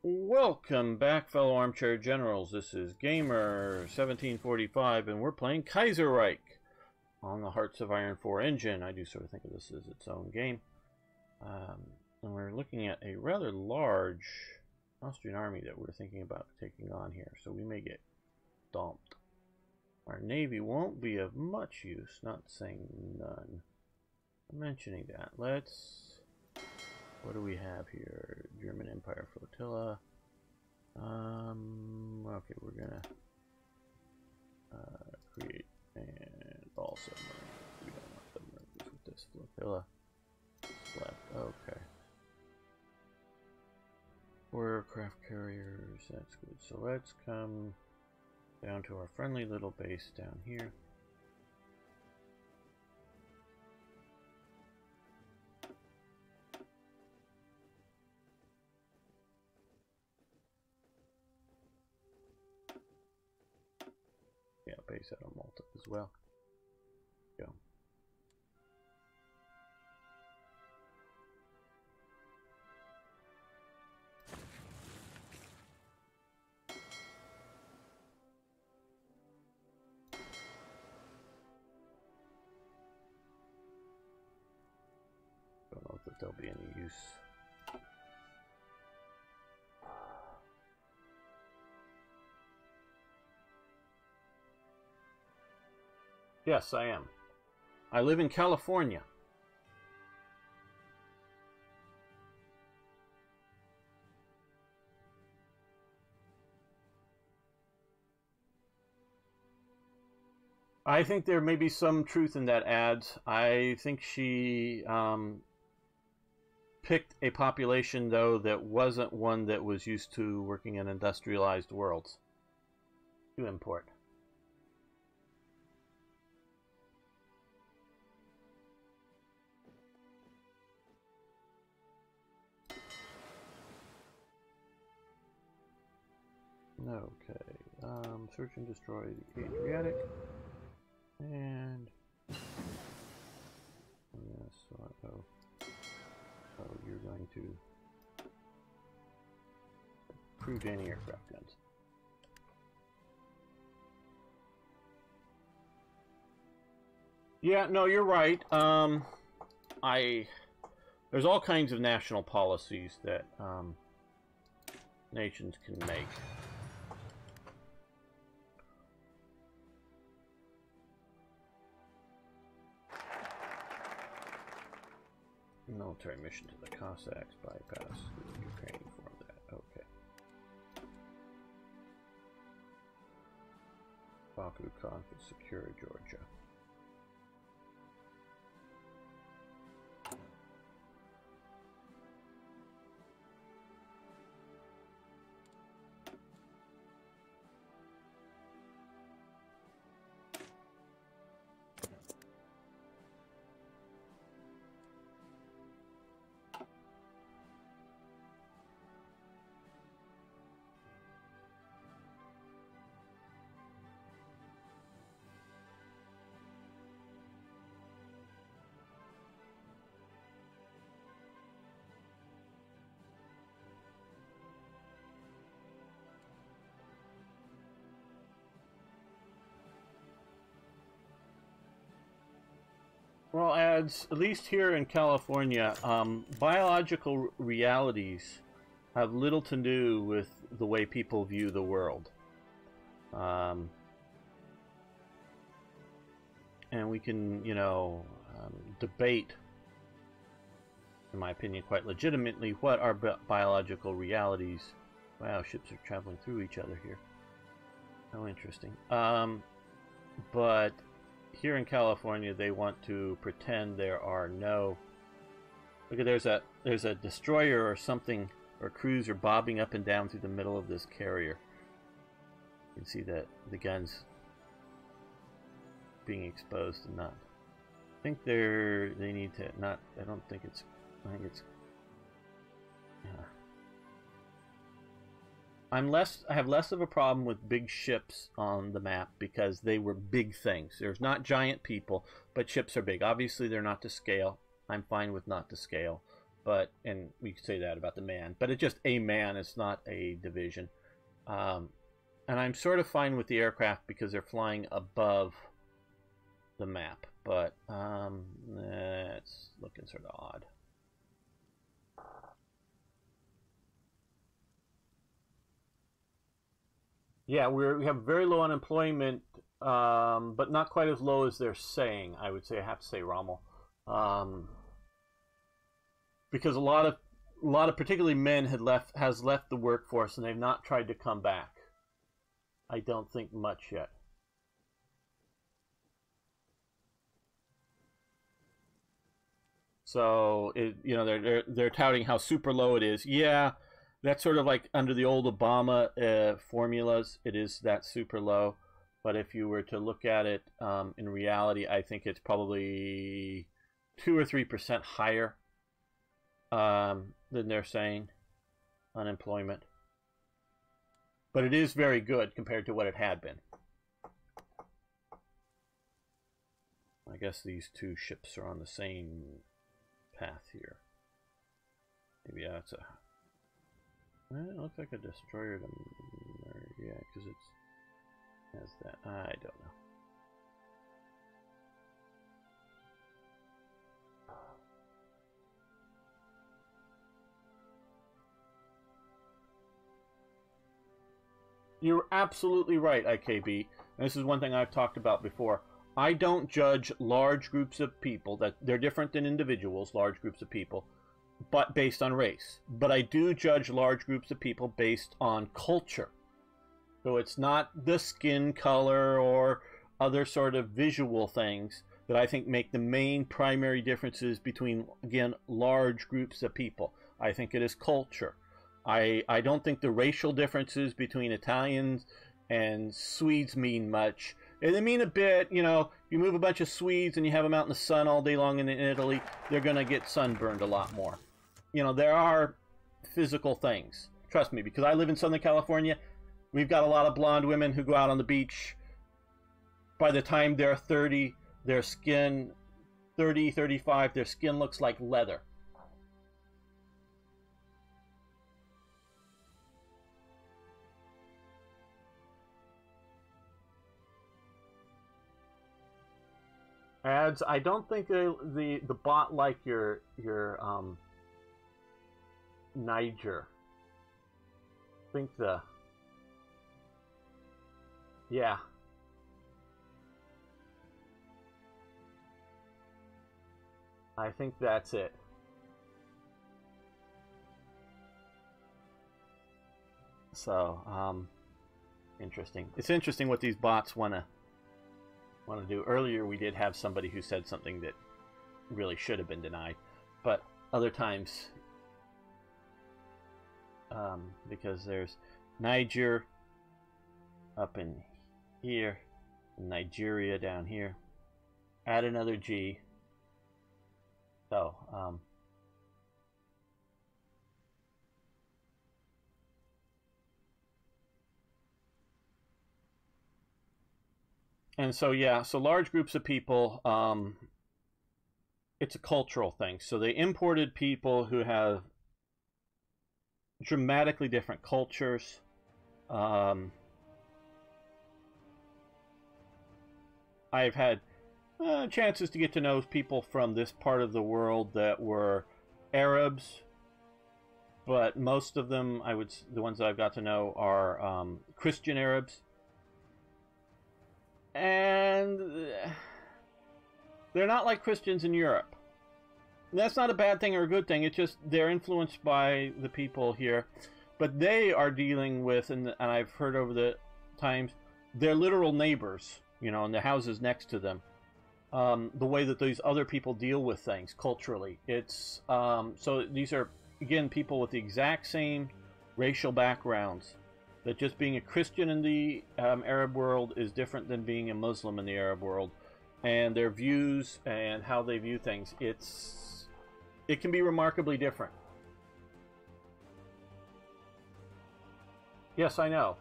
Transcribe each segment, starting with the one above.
Welcome back, fellow armchair generals. This is Gamer1745, and we're playing Kaiserreich on the Hearts of Iron 4 engine. I do sort of think of this as its own game. And we're looking at a rather large Austrian army that we're thinking about taking on here, so we may get dumped. Our navy won't be of much use, not saying none. I'm mentioning that. What do we have here? German Empire Flotilla. Okay, we're gonna create and ball submarine. We don't want submarines with this flotilla. Left. Okay. Aircraft carriers. That's good. So let's come down to our friendly little base down here. Yeah, base out on Malta as well. Go. Don't know if there'll be any use. Yes, I am. I live in California. I think there may be some truth in that ad. I think she picked a population, though, that wasn't one that was used to working in industrialized worlds to import. Okay, search and destroy the Adriatic, and yes, oh, you're going to improved anti-aircraft guns. Yeah, no, you're right. There's all kinds of national policies that nations can make. Military mission to the Cossacks, bypass the Ukraine for that. Okay. Baku conquer, secure Georgia. Well, at least here in California, biological realities have little to do with the way people view the world. And we can, debate, in my opinion, quite legitimately, what are biological realities. Wow, ships are traveling through each other here. How interesting. But here in California, they want to pretend there are no. Look at there's a destroyer or something, or cruiser bobbing up and down through the middle of this carrier. You can see that the guns being exposed and not. I think they need to not. I don't think it's. I think it's. I have less of a problem with big ships on the map because they were big things. There's not giant people, but ships are big. Obviously, they're not to scale. I'm fine with not to scale. but, and we could say that about the man, but it's just a man, it's not a division. And I'm sort of fine with the aircraft because they're flying above the map, but it's looking sort of odd. Yeah, we have very low unemployment, but not quite as low as they're saying. I would say, I have to say, Rommel, because a lot of particularly men has left the workforce, and they've not tried to come back. I don't think much yet. So they're touting how super low it is. Yeah. That's sort of like under the old Obama formulas, it is that super low. But if you were to look at it in reality, I think it's probably 2 or 3% higher than they're saying, unemployment. But it is very good compared to what it had been. I guess these two ships are on the same path here. Maybe that's a... Well, it looks like a destroyer to me. Yeah, because it has that. I don't know. You're absolutely right, IKB. And this is one thing I've talked about before. I don't judge large groups of people, that they're different than individuals, large groups of people, but based on race. But I do judge large groups of people based on culture. So it's not the skin color or other sort of visual things that I think make the main primary differences between, again, large groups of people. I think it is culture. I don't think the racial differences between Italians and Swedes mean much. They mean a bit, you know, you move a bunch of Swedes and you have them out in the sun all day long in Italy, they're going to get sunburned a lot more. You know, there are physical things. Trust me, because I live in Southern California, we've got a lot of blonde women who go out on the beach. By the time they're 30, their skin, 30, 35, their skin looks like leather. Ads, I don't think the bot like your Niger. I think yeah. I think that's it. So, interesting. It's interesting what these bots want to do. Earlier we did have somebody who said something that really should have been denied, but other times, because there's Niger up in here, Nigeria down here, add another G. So, and so, yeah, so large groups of people, it's a cultural thing. So they imported people who have dramatically different cultures. I've had chances to get to know people from this part of the world that were Arabs, but most of them, the ones that I've got to know are Christian Arabs. And they're not like Christians in Europe. That's not a bad thing or a good thing. It's just they're influenced by the people here. But they are dealing with, and I've heard over the times, their literal neighbors, you know, and the houses next to them. The way that these other people deal with things culturally. It's so these are, again, people with the exact same racial backgrounds. That just being a Christian in the Arab world is different than being a Muslim in the Arab world, and their views and how they view things, it can be remarkably different. Yes, I know,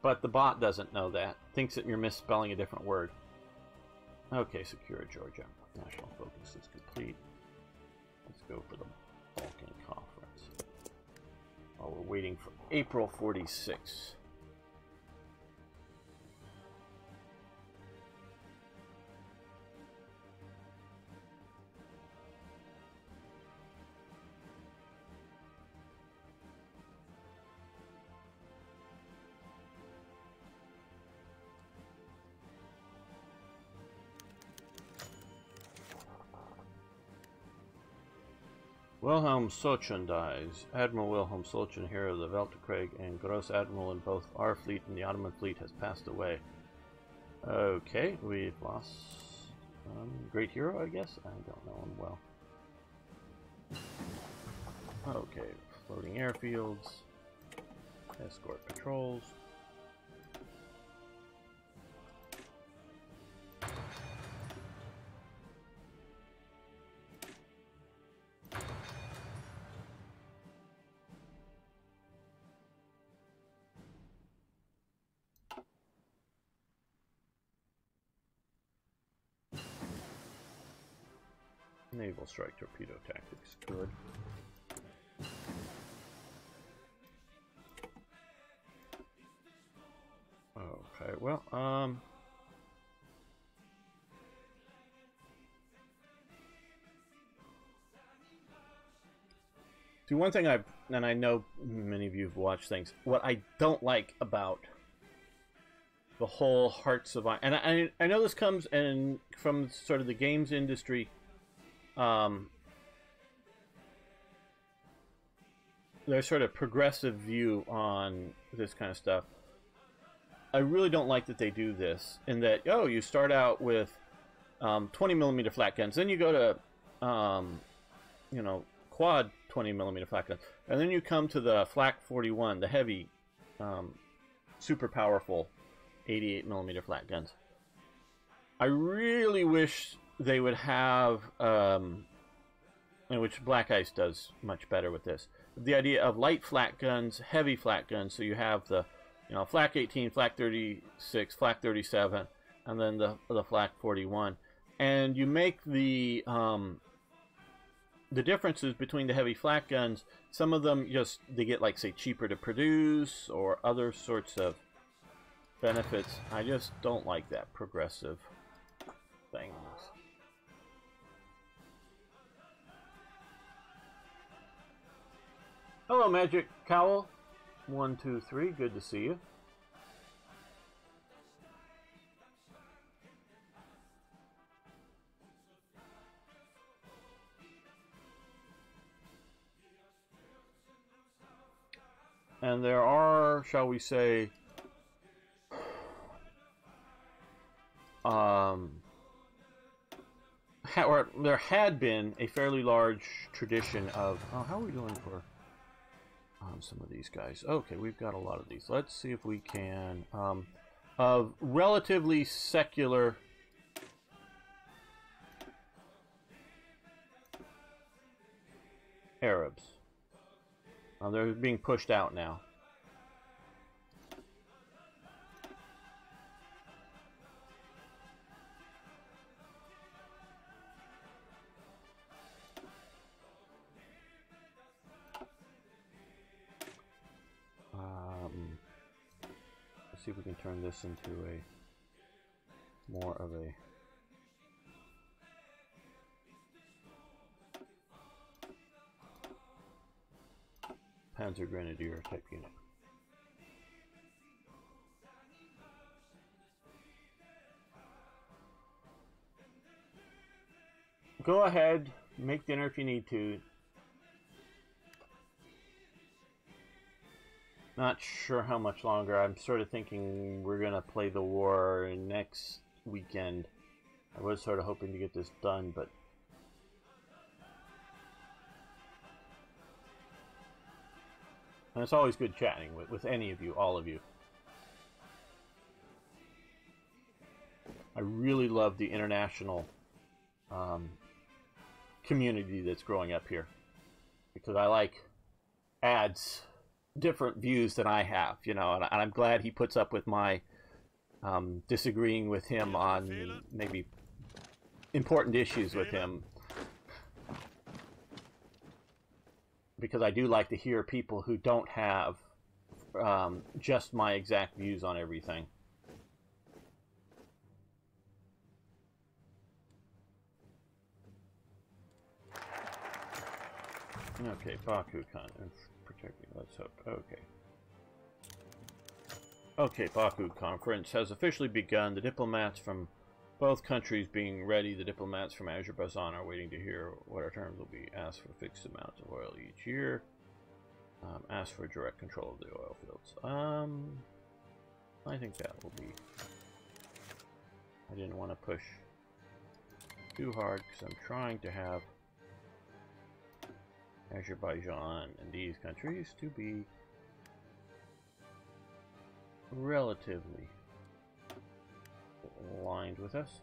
but the bot doesn't know that. Thinks that you're misspelling a different word. Okay, secure Georgia. National focus is complete. Let's go for the Balkan Conference. While we're waiting for April 46. Wilhelm Solchen dies. Admiral Wilhelm Solchen, hero of the Weltkrieg and Gross Admiral in both our fleet and the Ottoman fleet, has passed away. Okay, we've lost great hero, I guess? I don't know him well. Okay, floating airfields, escort patrols. Naval strike torpedo tactics, good. Okay, well, see, one thing and I know many of you have watched things, what I don't like about the whole Hearts of Iron, and I know this comes from sort of the games industry, their sort of progressive view on this kind of stuff. I really don't like that they do this, in that, oh, you start out with 20mm flat guns, then you go to, you know, quad 20mm flat guns, and then you come to the Flak 41, the heavy, super powerful 88mm flat guns. I really wish they would have, which Black Ice does much better with this, the idea of light flat guns, heavy flat guns, so you have the, you know, Flak 18, Flak 36, Flak 37, and then the Flak 41, and you make the differences between the heavy flat guns. Some of them just, they get, like, say, cheaper to produce or other sorts of benefits. I just don't like that progressive things. Hello, Magic Cowl. 1, 2, 3. Good to see you. And there are, shall we say, or there had been a fairly large tradition of, oh, how are we doing for some of these guys? Okay, we've got a lot of these. Let's see if we can, of relatively secular Arabs. They're being pushed out now. Let's see if we can turn this into a more of a Panzer Grenadier type unit. Go ahead, make dinner if you need to. Not sure how much longer. I'm sort of thinking we're gonna play the war next weekend. I was sort of hoping to get this done, but and it's always good chatting with any of you, all of you. I really love the international community that's growing up here, because I like adds different views than I have, you know, and I'm glad he puts up with my disagreeing with him on maybe important issues with him. because I do like to hear people who don't have just my exact views on everything. Okay, Bakukan. Protect me, let's hope. Okay. Okay, Baku Conference has officially begun. The diplomats from both countries being ready. The diplomats from Azerbaijan are waiting to hear what our terms will be. Ask for fixed amounts of oil each year. Ask for direct control of the oil fields. I think that will be... I didn't want to push too hard because I'm trying to have Azerbaijan and these countries to be relatively aligned with us.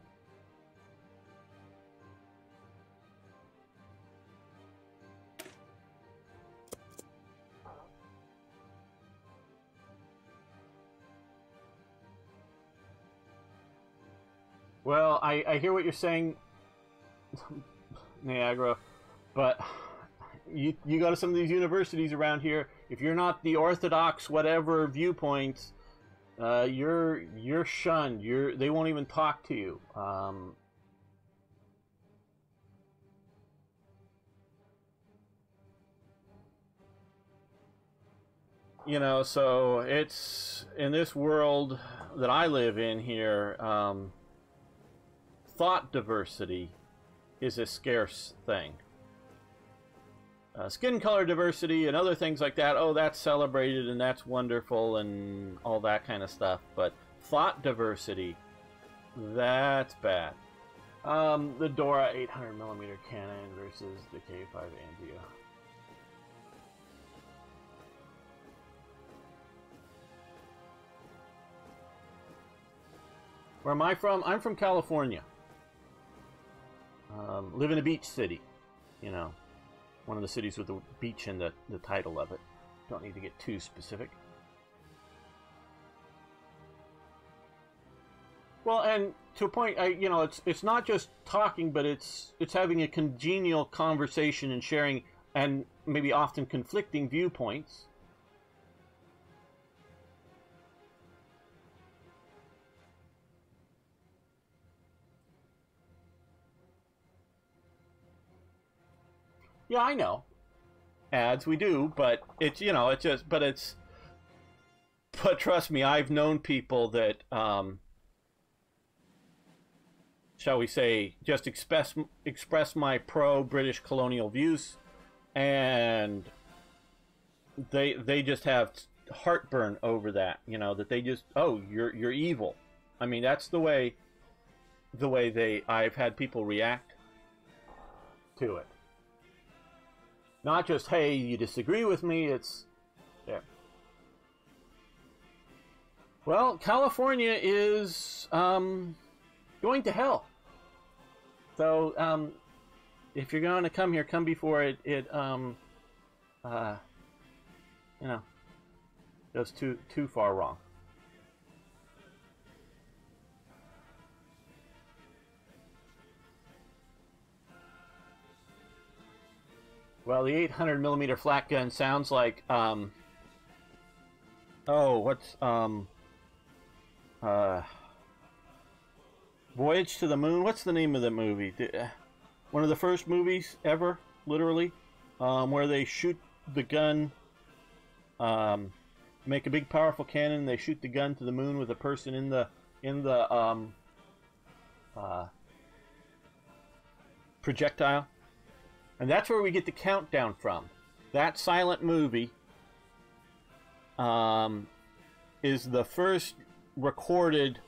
Well, I hear what you're saying, Niagara, but you go to some of these universities around here, if you're not the orthodox whatever viewpoints, you're shunned. They won't even talk to you. You know, so it's in this world that I live in here. Thought diversity is a scarce thing. Skin color diversity and other things like that, oh, that's celebrated and that's wonderful and all that kind of stuff. But thought diversity, that's bad. The Dora 800mm cannon versus the K5 Anzio. Where am I from? I'm from California. Live in a beach city, you know. One of the cities with the beach in the title of it. Don't need to get too specific. Well, and to a point, you know, it's not just talking, but it's having a congenial conversation and sharing, and maybe often conflicting viewpoints. Yeah, I know. Ads, we do, but it's, you know, it's just, but trust me, I've known people that, shall we say, just express my pro-British colonial views, and they just have heartburn over that, you know, that they just, oh, you're evil. I mean, that's the way I've had people react to it. Not just, hey, you disagree with me, it's... Yeah. Well, California is going to hell. So, if you're going to come here, come before it you know, goes too far wrong. Well, the 800mm flat gun sounds like, oh, what's, Voyage to the Moon? What's the name of the movie? One of the first movies ever, literally, where they shoot the gun, make a big powerful cannon, they shoot the gun to the moon with a person in the projectile. And that's where we get the countdown from. That silent movie is the first recorded,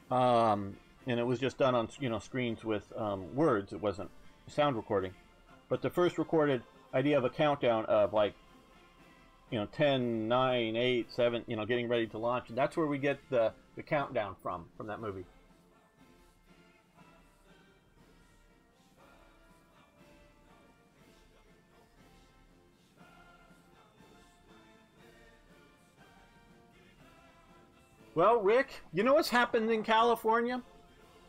and it was just done on, you know, screens with words. It wasn't sound recording, but the first recorded idea of a countdown of, like, you know, 10, 9, 8, 7, you know, getting ready to launch. And that's where we get the countdown from that movie. Well, Rick, you know what's happened in California?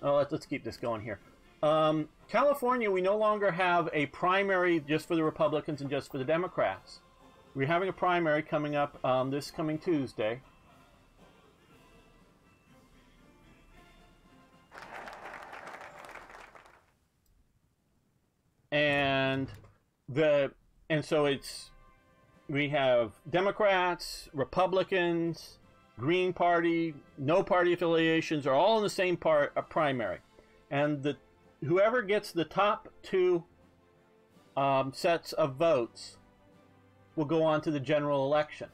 Oh, let's keep this going here. California, we no longer have a primary just for the Republicans and just for the Democrats. We're having a primary coming up this coming Tuesday. And so we have Democrats, Republicans, Green Party, no party affiliations are all in the same primary, and whoever gets the top two sets of votes will go on to the general election.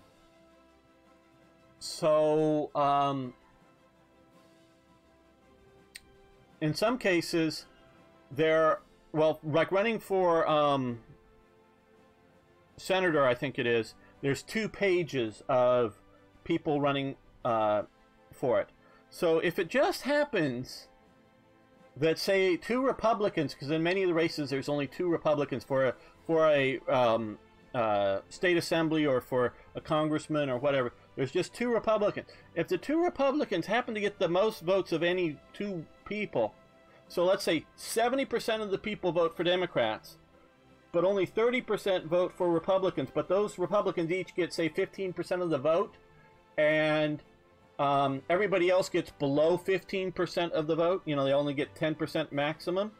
So in some cases, like running for senator, I think it is, there's 2 pages of people running for it. So if it just happens that, say, 2 Republicans, because in many of the races there's only 2 Republicans for a state assembly or for a congressman or whatever, there's just 2 Republicans. If the 2 Republicans happen to get the most votes of any 2 people, so let's say 70% of the people vote for Democrats, but only 30% vote for Republicans, but those Republicans each get, say, 15% of the vote, and everybody else gets below 15% of the vote. You know, they only get 10% maximum.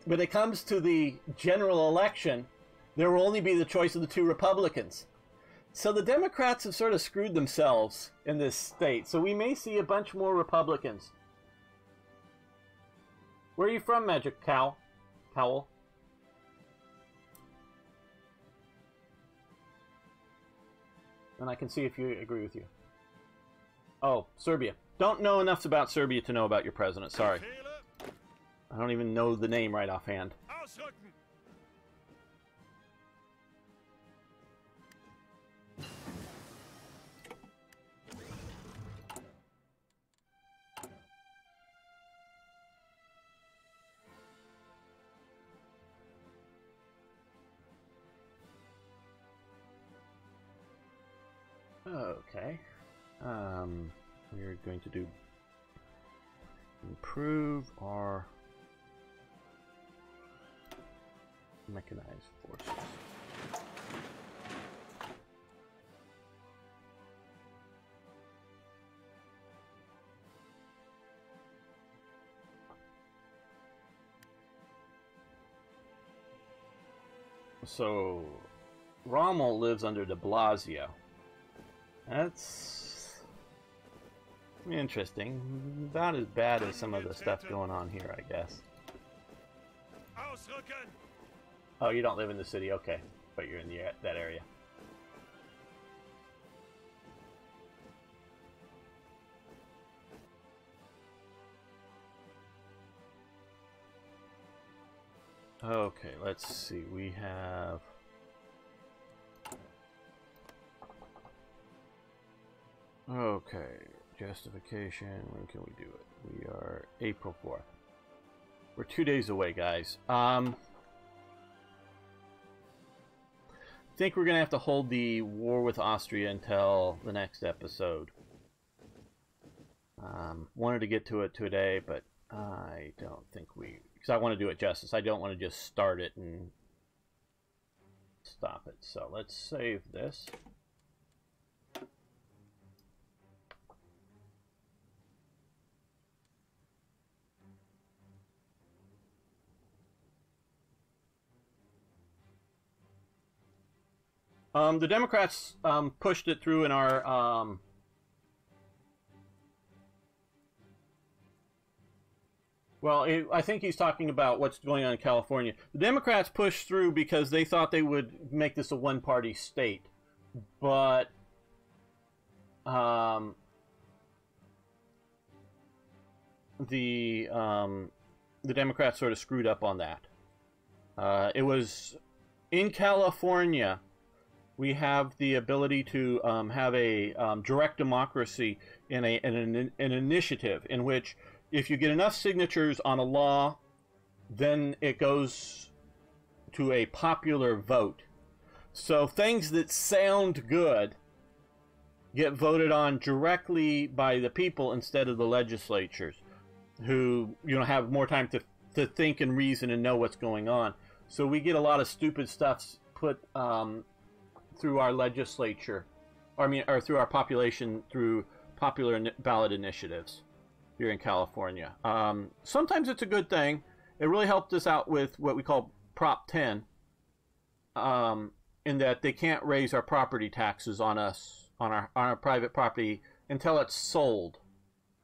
When it comes to the general election, there will only be the choice of the 2 Republicans. So the Democrats have sort of screwed themselves in this state. So we may see a bunch more Republicans. Where are you from, Magic Cowl? Cowl? And I can see if you agree with you. Oh, Serbia. Don't know enough about Serbia to know about your president. Sorry. I don't even know the name right offhand. Okay. We're going to do improve our mechanized forces. So Rommel lives under de Blasio. That's interesting. About as bad as some of the stuff going on here, I guess. Oh, you don't live in the city? Okay. But you're in that area. Okay, let's see. We have... Okay, justification, when can we do it? We are April 4th. We're 2 days away, guys. I think we're going to have to hold the war with Austria until the next episode. Wanted to get to it today, but I don't think because I want to do it justice. I don't want to just start it and stop it. So let's save this. The Democrats pushed it through in our I think he's talking about what's going on in California. The Democrats pushed through because they thought they would make this a one-party state, but the Democrats sort of screwed up on that. It was in California. We have the ability to have a direct democracy in an initiative in which, if you get enough signatures on a law, then it goes to a popular vote. So things that sound good get voted on directly by the people instead of the legislatures. who have more time to think and reason and know what's going on. So we get a lot of stupid stuff put through our legislature, or through our population through popular ballot initiatives here in California. Sometimes it's a good thing. It really helped us out with what we call Prop 10, in that they can't raise our property taxes on us, on our private property, until it's sold.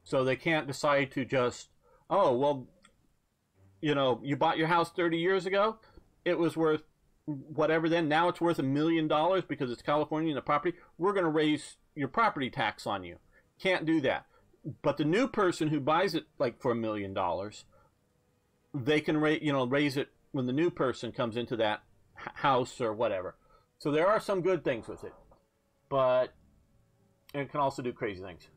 So they can't decide to just, oh, well, you bought your house 30 years ago, it was worth whatever then, now it's worth $1 million because it's California and the property, we're going to raise your property tax on you. Can't do that. But the new person who buys it like for $1 million, they can raise it when the new person comes into that house or whatever. So there are some good things with it, but it can also do crazy things.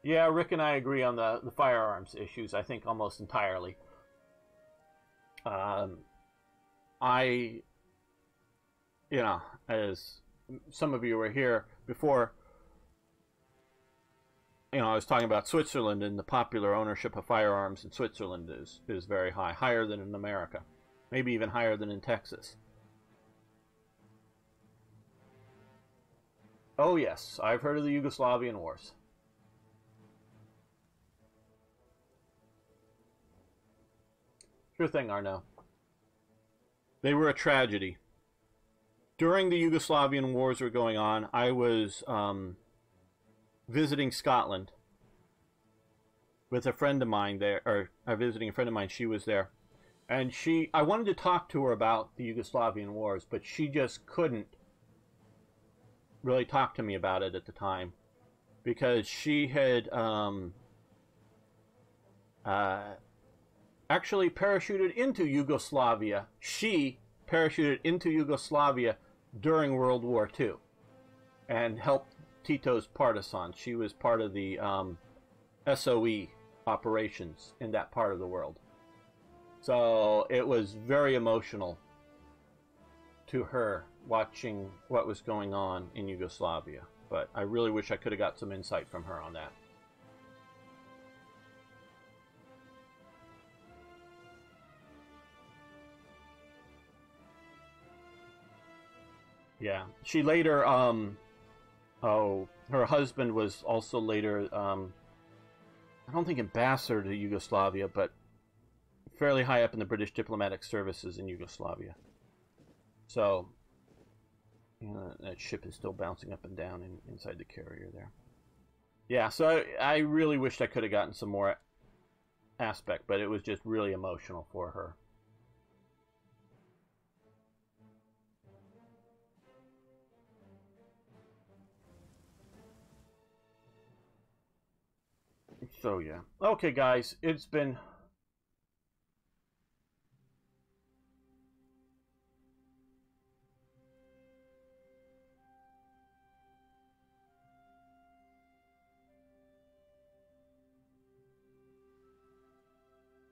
Yeah, Rick and I agree on the firearms issues, I think, almost entirely. As some of you were here before, I was talking about Switzerland, and the popular ownership of firearms in Switzerland is very high, higher than in America, maybe even higher than in Texas. Oh yes, I've heard of the Yugoslavian wars. Sure thing, Arno. They were a tragedy. During the Yugoslavian wars were going on, I was visiting Scotland with a friend of mine there, or visiting a friend of mine. She was there, and I wanted to talk to her about the Yugoslavian wars, but she just couldn't really talk to me about it at the time, because she had actually parachuted into Yugoslavia. She parachuted into Yugoslavia during World War II and helped Tito's partisans. She was part of the SOE operations in that part of the world. So it was very emotional to her watching what was going on in Yugoslavia. But I really wish I could have got some insight from her on that. Yeah, she later, her husband was also later, I don't think ambassador to Yugoslavia, but fairly high up in the British diplomatic services in Yugoslavia. So, that ship is still bouncing up and down inside the carrier there. Yeah, so I really wished I could have gotten some more aspect, but it was just really emotional for her. So yeah. Okay, guys, it's been...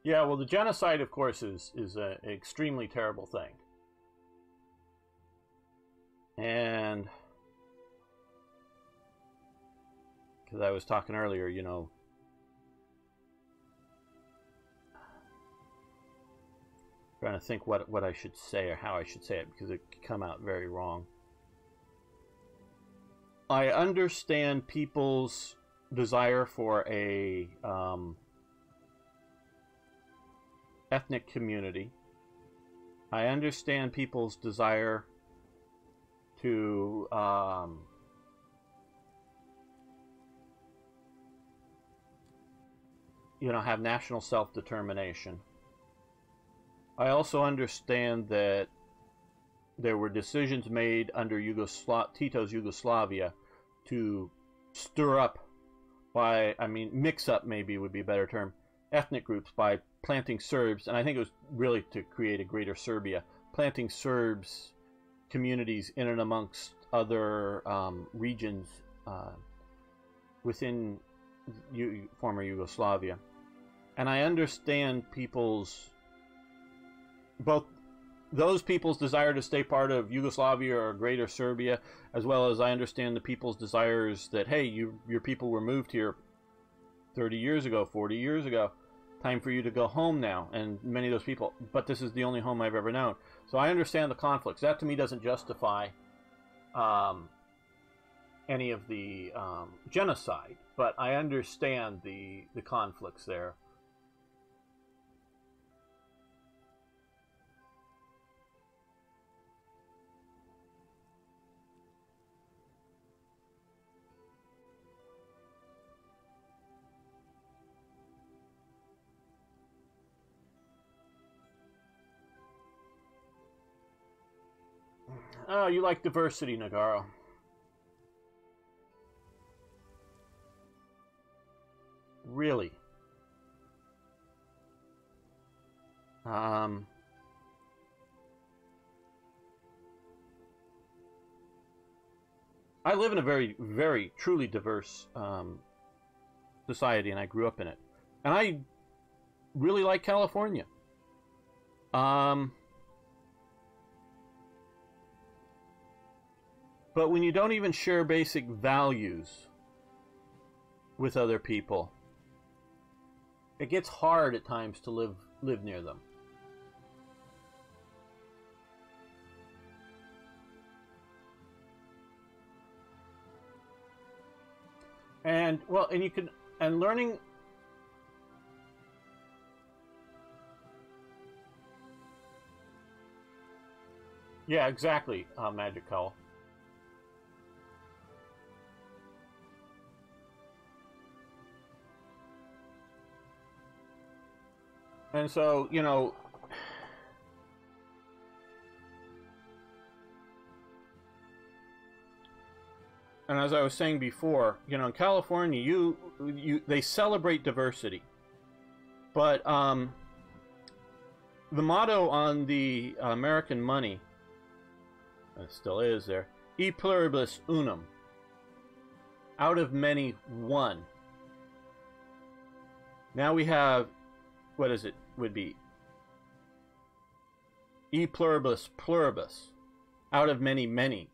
Yeah, well, the genocide, of course, is an extremely terrible thing. And... because I was talking earlier, trying to think what I should say or how I should say it, because it could come out very wrong. I understand people's desire for a ethnic community. I understand people's desire to have national self-determination. I also understand that there were decisions made under Tito's Yugoslavia to stir up mix up maybe would be a better term, ethnic groups by planting Serbs, and I think it was really to create a greater Serbia, planting Serbs communities in and amongst other regions within former Yugoslavia. And I understand people's both those people's desire to stay part of Yugoslavia or Greater Serbia, as well as I understand the people's desires that, hey, your people were moved here 30 years ago, 40 years ago. Time for you to go home now. And many of those people, but this is the only home I've ever known. So I understand the conflicts. That to me doesn't justify any of the genocide, but I understand the conflicts there. Oh, you like diversity, Nagaro. Really? I live in a very, very, truly diverse society, and I grew up in it. And I really like California. But when you don't even share basic values with other people, it gets hard at times to live near them. And well, and you can, and learning. Yeah, exactly, Magic Call. And so, you know, and as I was saying before, you know, in California, they celebrate diversity, but the motto on the American money, it still is there, e pluribus unum, out of many, one. Now we have, what is it, would be e pluribus pluribus, out of many, many.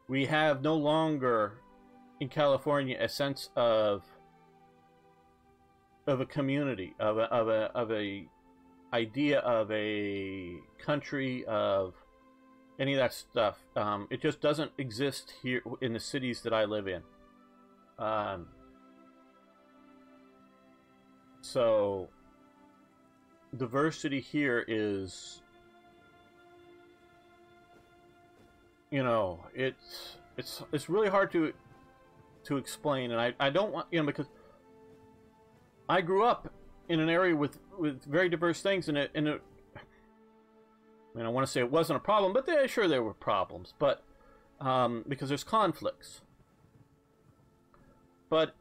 We have no longer in California a sense of a community, of a idea of a country, of any of that stuff. It just doesn't exist here in the cities that I live in. So diversity here is, you know, it's really hard to explain, and I don't want, you know, because I grew up in an area with very diverse things, and I mean, I want to say it wasn't a problem, but sure there were problems, but because there's conflicts. But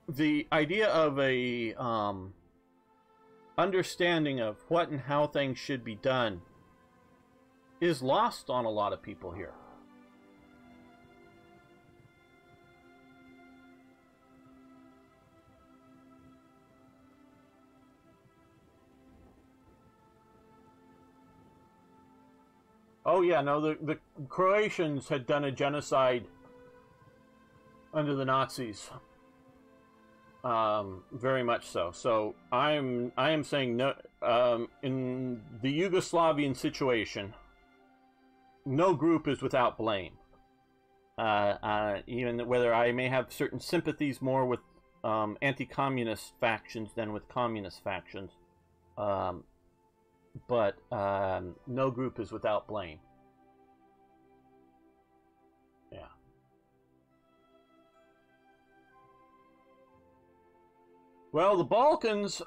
the idea of a understanding of what and how things should be done is lost on a lot of people here. Oh yeah, no, the Croatians had done a genocide under the Nazis. Very much so. So I am saying no. In the Yugoslavian situation, no group is without blame. Even whether I may have certain sympathies more with anti-communist factions than with communist factions, but no group is without blame. Yeah. Well, the Balkans,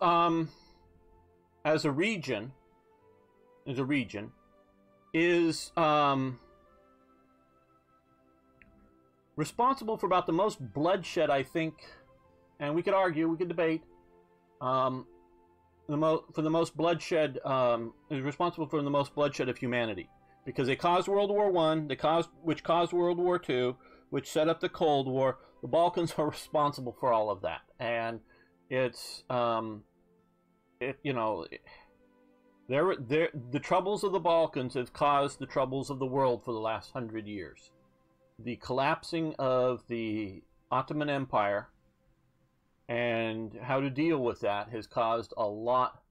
as a region, is responsible for about the most bloodshed, I think, and we could argue, we could debate. For the most bloodshed, is responsible for the most bloodshed of humanity, because they caused World War I, which caused World War II, which set up the Cold War. The Balkans are responsible for all of that, and it's you know, The troubles of the Balkans have caused the troubles of the world for the last 100 years. The collapsing of the Ottoman Empire and how to deal with that has caused a lot.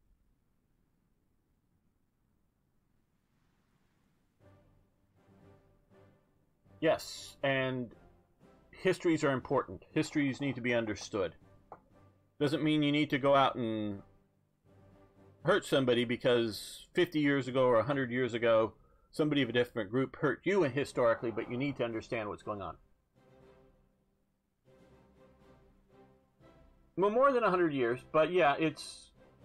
Yes, and histories are important. Histories need to be understood. Doesn't mean you need to go out and hurt somebody because 50 years ago or 100 years ago, somebody of a different group hurt you historically, but you need to understand what's going on. Well, more than 100 years, but yeah,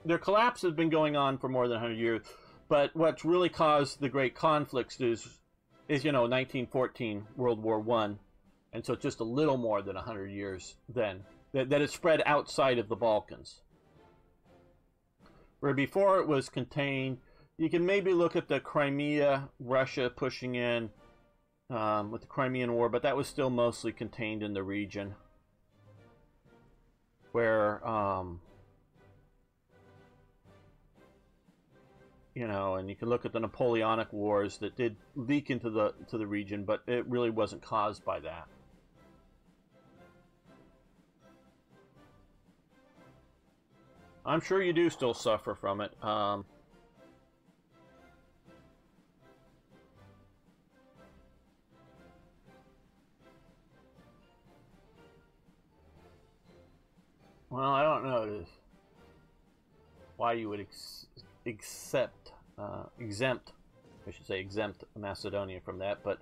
their collapse has been going on for more than 100 years. But what's really caused the great conflicts is 1914, World War I, and so it's just a little more than 100 years then that it spread outside of the Balkans. Where before it was contained, you can maybe look at the Crimea, Russia pushing in with the Crimean War, but that was still mostly contained in the region. Where, and you can look at the Napoleonic Wars that did leak into the region, but it really wasn't caused by that. I'm sure you do still suffer from it. Well, I don't know why you would exempt Macedonia from that, but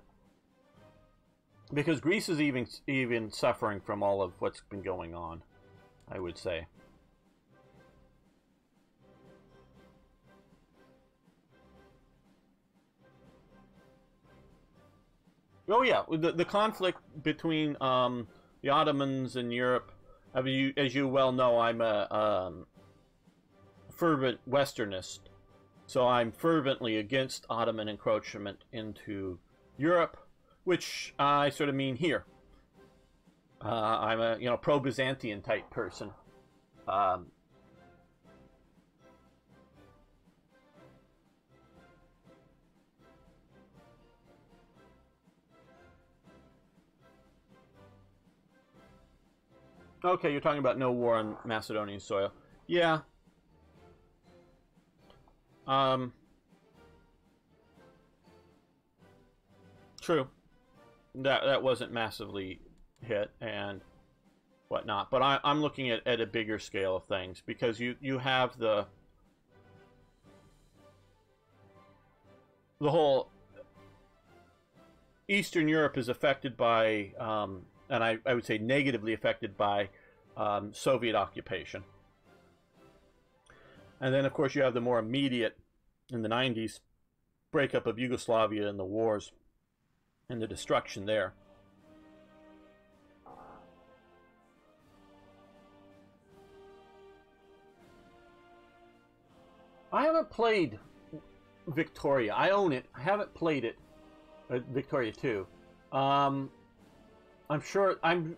because Greece is even suffering from all of what's been going on, I would say. Oh yeah, the conflict between the Ottomans and Europe. As you well know, I'm a fervent Westernist, so I'm fervently against Ottoman encroachment into Europe, which I sort of mean here. I'm a pro-Byzantine type person. Okay, you're talking about no war on Macedonian soil. Yeah. True. That wasn't massively hit and whatnot, but I'm looking at a bigger scale of things because you have the whole Eastern Europe is affected by and I would say negatively affected by Soviet occupation. And then, of course, you have the more immediate, in the 90s, breakup of Yugoslavia and the wars and the destruction there. I haven't played Victoria. I own it. I haven't played it. Victoria 2. I'm sure. Well,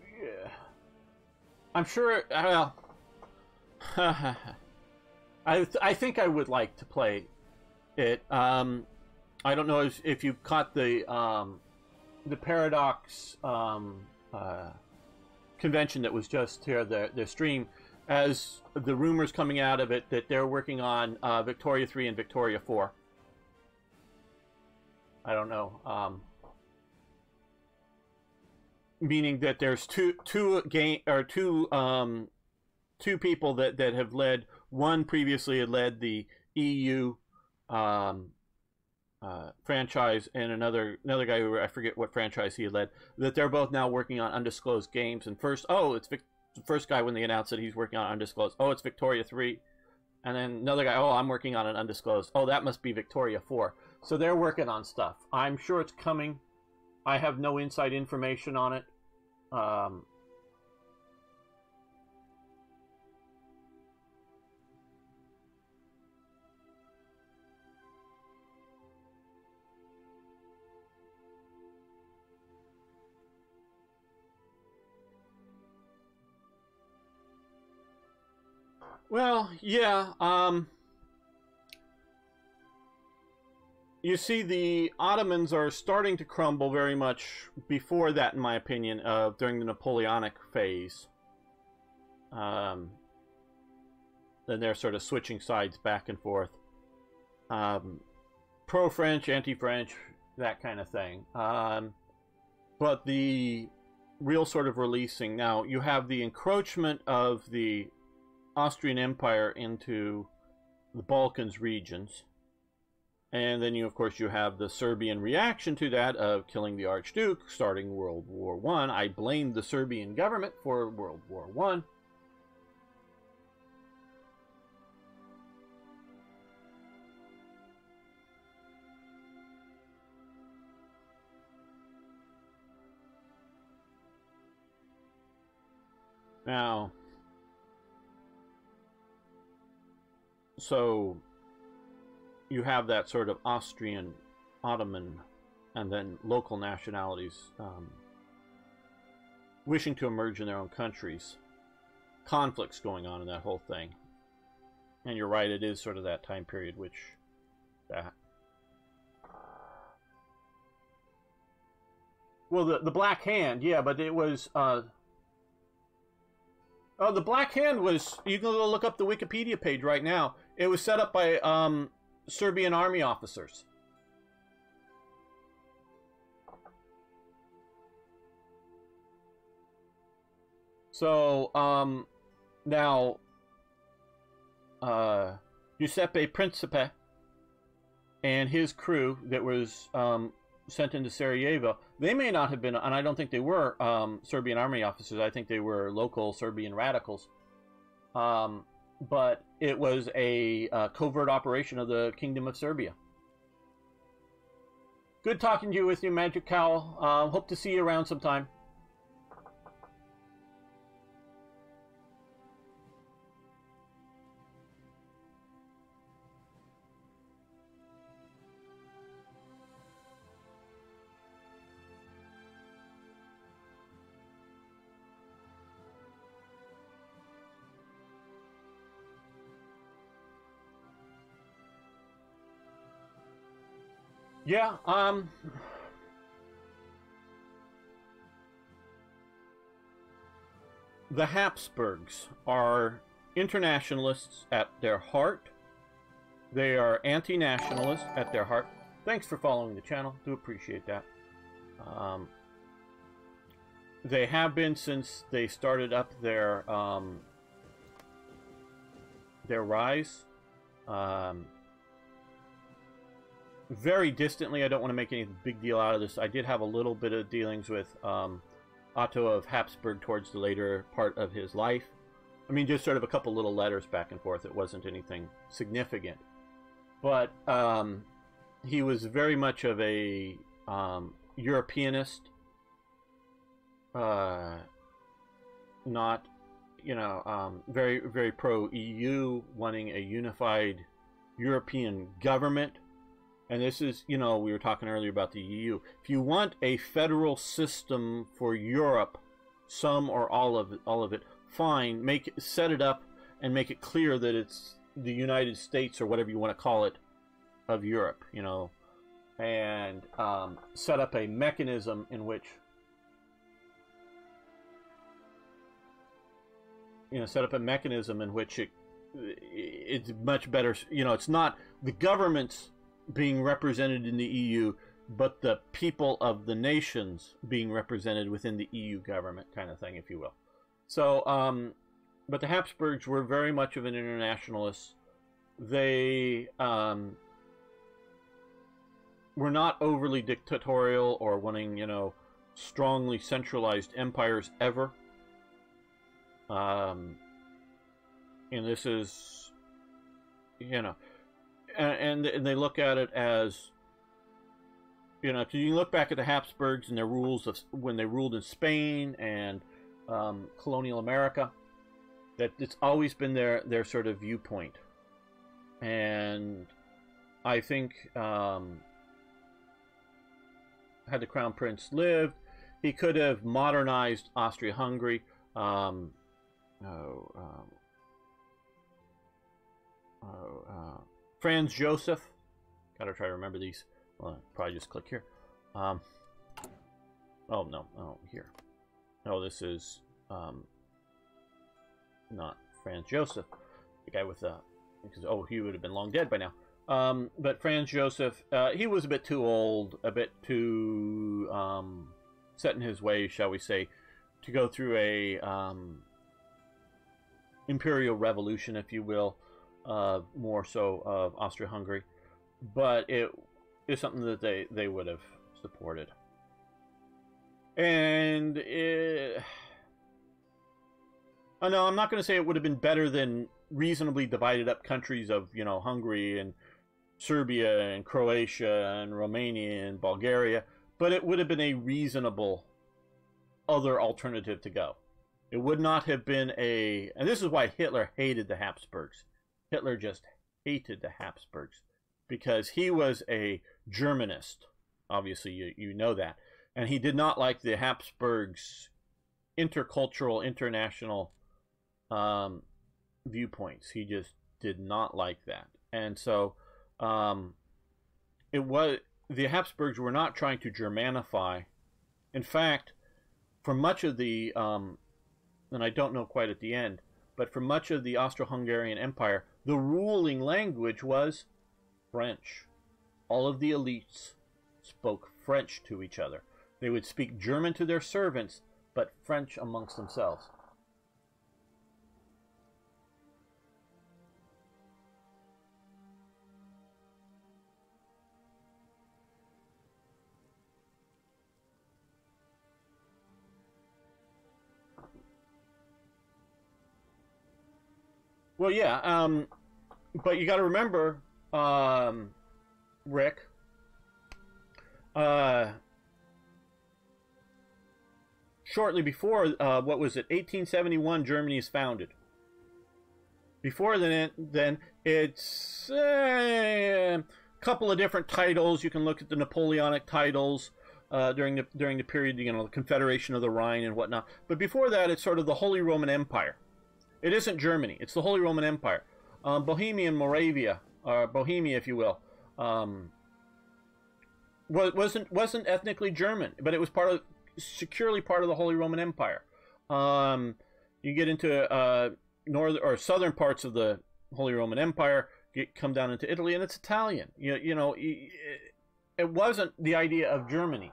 I think I would like to play it. I don't know if you caught the Paradox convention that was just here, the stream, as the rumors coming out of it that they're working on Victoria 3 and Victoria 4. I don't know. Meaning that there's two people that have led. One previously had led the EU franchise, and another guy who I forget what franchise he had led. That they're both now working on undisclosed games. And first, it's the first guy when they announced that he's working on undisclosed. Oh, it's Victoria 3, and then another guy. Oh, I'm working on an undisclosed. Oh, that must be Victoria 4. So they're working on stuff. I'm sure it's coming. I have no inside information on it. Well, yeah. you see, the Ottomans are starting to crumble very much before that, in my opinion, during the Napoleonic phase. Then they're sort of switching sides back and forth. Pro-French, anti-French, that kind of thing. But the real sort of releasing, now you have the encroachment of the Austrian Empire into the Balkans regions. And then, of course, you have the Serbian reaction to that of killing the Archduke, starting World War I. I blamed the Serbian government for World War I. Now, so you have that sort of Austrian, Ottoman, and then local nationalities wishing to emerge in their own countries. Conflicts going on in that whole thing. And you're right, it is sort of that time period which... Well, the Black Hand, yeah, but it was... Oh, the Black Hand was... You can go look up the Wikipedia page right now. It was set up by Serbian army officers. So, now... Giuseppe Principe and his crew that was sent into Sarajevo, they may not have been, and I don't think they were Serbian army officers. I think they were local Serbian radicals. But it was a covert operation of the Kingdom of Serbia. Good talking to you with you, Magic Cowl. Hope to see you around sometime. Yeah, the Habsburgs are internationalists at their heart. They are anti-nationalists at their heart. Thanks for following the channel. Do appreciate that. They have been since they started up their rise. Very distantly, I don't want to make any big deal out of this. I did have a little bit of dealings with Otto of Habsburg towards the later part of his life. I mean, just sort of a couple little letters back and forth. It wasn't anything significant. But he was very much of a Europeanist. Not, you know, very, very pro-EU, wanting a unified European government. And this is, you know, we were talking earlier about the EU. If you want a federal system for Europe, some or all of it, fine. Set it up and make it clear that it's the United States or whatever you want to call it of Europe, you know, and set up a mechanism in which, it's much better. You know, it's not the government's being represented in the EU, but the people of the nations being represented within the EU government, kind of thing, if you will. So, but the Habsburgs were very much of an internationalist. They were not overly dictatorial or wanting, you know, strongly centralized empires ever. And this is, you know, and they look at it as, you know, you can look back at the Habsburgs and their rules of when they ruled in Spain and colonial America, that it's always been their sort of viewpoint. And I think had the Crown Prince lived, he could have modernized Austria-Hungary. Franz Joseph, gotta try to remember these. Well, probably just click here. Oh, no. Oh, here. Oh, this is not Franz Joseph. The guy with the... Because, oh, he would have been long dead by now. But Franz Joseph, he was a bit too old, a bit too set in his ways, shall we say, to go through a imperial revolution, if you will, more so of Austria-Hungary. But it is something that they would have supported. And oh, no, I'm not going to say it would have been better than reasonably divided up countries of, you know, Hungary and Serbia and Croatia and Romania and Bulgaria, but it would have been a reasonable other alternative to go. It would not have been a... And this is why Hitler hated the Habsburgs. Hitler just hated the Habsburgs because he was a Germanist. Obviously, you know that. And he did not like the Habsburgs' intercultural, international viewpoints. He just did not like that. And so it was... The Habsburgs were not trying to Germanify. In fact, for much of the... and I don't know quite at the end, but for much of the Austro-Hungarian Empire, the ruling language was French. All of the elites spoke French to each other. They would speak German to their servants, but French amongst themselves. Well, yeah, but you got to remember, Rick, shortly before, what was it, 1871, Germany is founded. Before then it's a couple of different titles. You can look at the Napoleonic titles during the period, you know, the Confederation of the Rhine and whatnot. But before that, it's sort of the Holy Roman Empire. It isn't Germany. It's the Holy Roman Empire. Bohemia and Moravia, or Bohemia, if you will, wasn't ethnically German, but it was securely part of the Holy Roman Empire. You get into northern or southern parts of the Holy Roman Empire, come down into Italy, and it's Italian. You know, it wasn't the idea of Germany.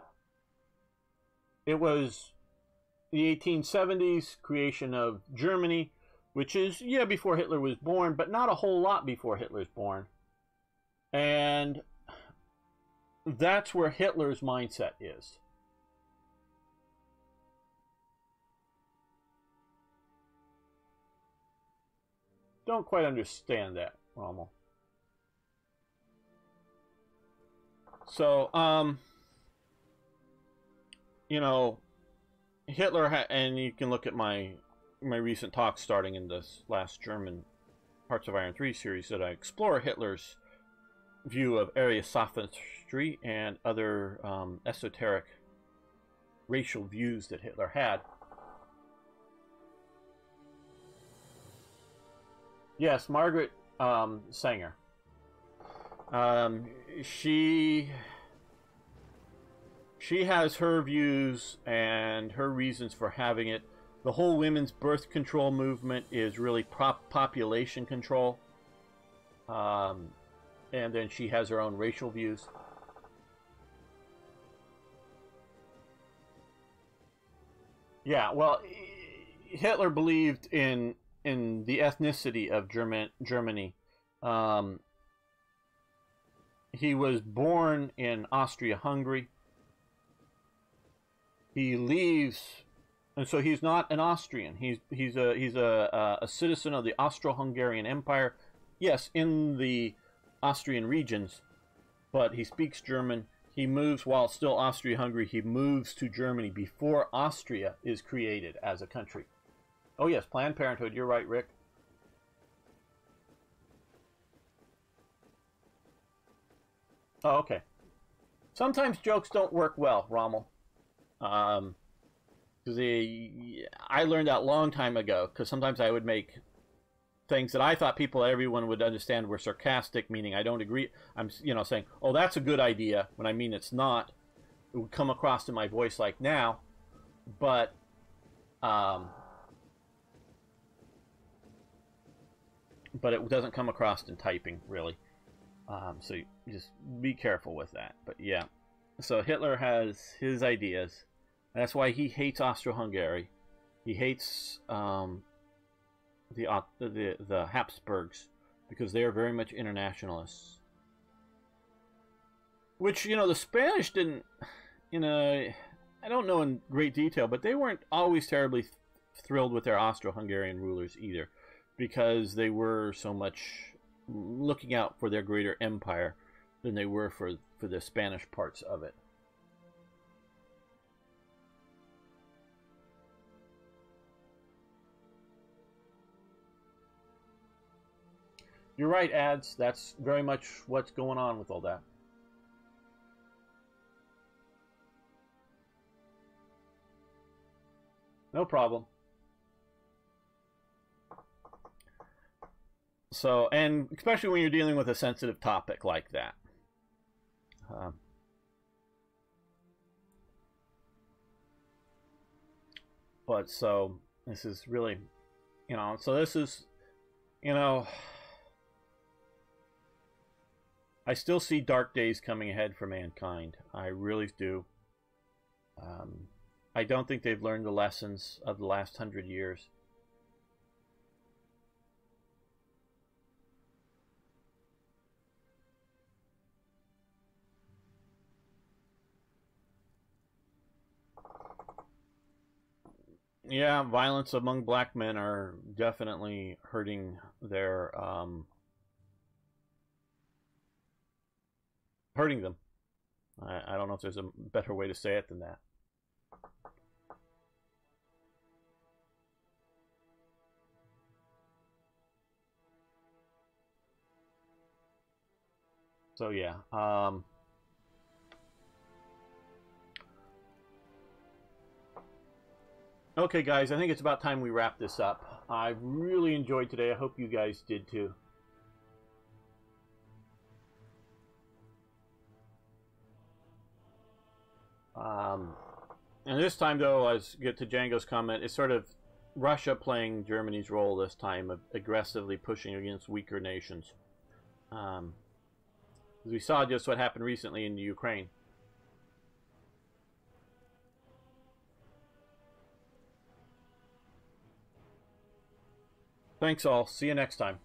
It was the 1870s creation of Germany, which is, yeah, before Hitler was born, but not a whole lot before Hitler's born. And that's where Hitler's mindset is. Don't quite understand that, Rommel. So, you know, Hitler, and you can look at my recent talks starting in this last German Hearts of Iron 3 series that I explore Hitler's view of area sophistry and other esoteric racial views that Hitler had. Yes, Margaret Sanger. She has her views and her reasons for having it. The whole women's birth control movement is really population control. And then she has her own racial views. Yeah, well, Hitler believed in the ethnicity of Germany. He was born in Austria-Hungary. He leaves, and so he's not an Austrian. He's a citizen of the Austro-Hungarian Empire. Yes, in the Austrian regions, but he speaks German. He moves, while still Austria-Hungary, he moves to Germany before Austria is created as a country. Oh yes, Planned Parenthood, you're right, Rick. Oh, okay. Sometimes jokes don't work well, Rommel. I learned that a long time ago, because sometimes I would make things that I thought everyone would understand were sarcastic, meaning I don't agree. I'm, saying, oh, that's a good idea, when I mean it's not. It would come across in my voice like now, but it doesn't come across in typing, really. So you just be careful with that. But yeah, so Hitler has his ideas. And that's why he hates Austria-Hungary. He hates the Habsburgs, because they are very much internationalists. Which, the Spanish didn't, I don't know in great detail, but they weren't always terribly thrilled with their Austro-Hungarian rulers either, because they were so much looking out for their greater empire than they were for the Spanish parts of it. You're right, ads. That's very much what's going on with all that. No problem. So, and especially when you're dealing with a sensitive topic like that. But so, this is really, so this is, I still see dark days coming ahead for mankind. I really do. I don't think they've learned the lessons of the last 100 years. Yeah, violence among black men are definitely hurting their hurting them. I don't know if there's a better way to say it than that. So yeah, okay guys, I think it's about time we wrap this up. I really enjoyed today. I hope you guys did too. And this time, though, let's get to Django's comment. It's sort of Russia playing Germany's role this time of aggressively pushing against weaker nations. As we saw just what happened recently in Ukraine. Thanks all. See you next time.